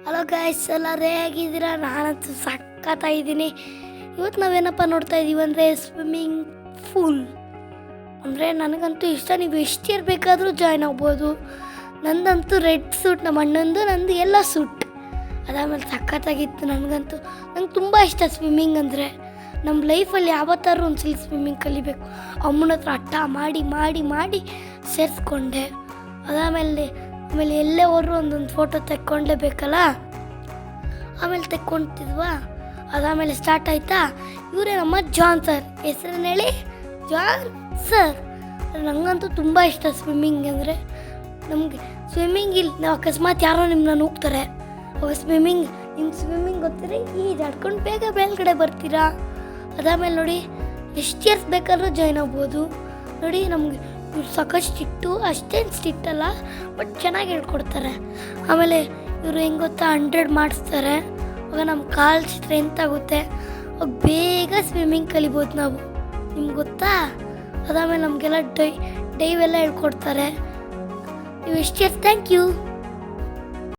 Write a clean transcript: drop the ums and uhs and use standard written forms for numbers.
Hello guys, ಎಲ್ಲರೂ ಹೇಗಿದ್ದೀರಾ? ನಾನಂತೂ ಸಖತ್ತಾಗಿದ್ದೀನಿ. ಇವತ್ತು ನಾವೇನಪ್ಪ ನೋಡ್ತಾ ಇದ್ದೀವಿ ಅಂದರೆ ಸ್ವಿಮ್ಮಿಂಗ್ ಫೂಲ್. ಅಂದರೆ ನನಗಂತೂ ಇಷ್ಟ. ನೀವು ಎಷ್ಟು ಇರಬೇಕಾದ್ರೂ ಜಾಯ್ನ್ ಆಗ್ಬೋದು. ನಂದಂತೂ ರೆಡ್ ಸೂಟ್, ನಮ್ಮ ಅಣ್ಣಂದು, ನಂದು ಎಲ್ಲ ಸೂಟ್. ಅದಾದಮೇಲೆ ಸಖತ್ತಾಗಿತ್ತು. ನಂಗೆ ತುಂಬ ಇಷ್ಟ ಸ್ವಿಮ್ಮಿಂಗ್ ಅಂದರೆ. ನಮ್ಮ ಲೈಫಲ್ಲಿ ಯಾವತ್ತಾದ್ರೂ ಒಂದ್ಸಲ ಸ್ವಿಮ್ಮಿಂಗ್ ಕಲಿಬೇಕು. ಅಮ್ಮನ ಹತ್ರ ಹಠ ಮಾಡಿ ಮಾಡಿ ಮಾಡಿ ಸೇರಿಸ್ಕೊಂಡೆ. ಆಮೇಲೆ ಎಲ್ಲೇ ಹೋದ್ರು ಒಂದೊಂದು ಫೋಟೋ ತೆಕ್ಕೊಂಡೇಬೇಕಲ್ಲ. ಆಮೇಲೆ ತೆಕ್ಕೊಳ್ತಿದ್ವಾ. ಅದಾದಮೇಲೆ ಸ್ಟಾರ್ಟ್ ಆಯಿತಾ. ಇವರೇ ನಮ್ಮ ಜಾನ್ ಸರ್. ಹೆಸರನ್ನ ಹೇಳಿ, ಜಾನ್ ಸರ್. ನನಗಂತೂ ತುಂಬ ಇಷ್ಟ ಸ್ವಿಮ್ಮಿಂಗ್ ಅಂದರೆ. ನಮಗೆ ಸ್ವಿಮ್ಮಿಂಗ್ ನಾವು ಅಕಸ್ಮಾತ್ ಯಾರೋ ನಿಮ್ಮನ್ನ ಹೋಗ್ತಾರೆ, ಅವಾಗ ನಿಮ್ಗೆ ಸ್ವಿಮ್ಮಿಂಗ್ ಗೊತ್ತಿರಿ, ಈಜಾಡ್ಕೊಂಡು ಬೇಗ ಮೇಲ್ಗಡೆ ಬರ್ತೀರಾ. ಅದಾದಮೇಲೆ ನೋಡಿ, ಎಷ್ಟು ಇಯರ್ಸ್ ಬೇಕಾದ್ರೂ ಜಾಯ್ನ್ ಆಗ್ಬೋದು. ನೋಡಿ, ನಮಗೆ ಇವ್ರು ಸಾಕಷ್ಟು ಸ್ಟಿಟ್ಟು, ಅಷ್ಟೇನು ಸ್ಟಿಟ್ ಅಲ್ಲ, ಬಟ್ ಚೆನ್ನಾಗಿ ಹೇಳ್ಕೊಡ್ತಾರೆ. ಆಮೇಲೆ ಇವರು ಹೆಂಗೆ ಗೊತ್ತಾ, 100 ಮಾಡಿಸ್ತಾರೆ. ಆವಾಗ ನಮ್ಮ ಕಾಲು ಸ್ಟ್ರೆಂತ್ ಆಗುತ್ತೆ. ಅವಾಗ ಬೇಗ ಸ್ವಿಮ್ಮಿಂಗ್ ಕಲಿಬೋದು ನಾವು. ನಿಮ್ಗೆ ಗೊತ್ತಾ? ಅದಾದಮೇಲೆ ನಮಗೆಲ್ಲ ಡೈವೆಲ್ಲ ಹೇಳ್ಕೊಡ್ತಾರೆ. ನೀವು ಎಷ್ಟು ಥ್ಯಾಂಕ್ ಯು.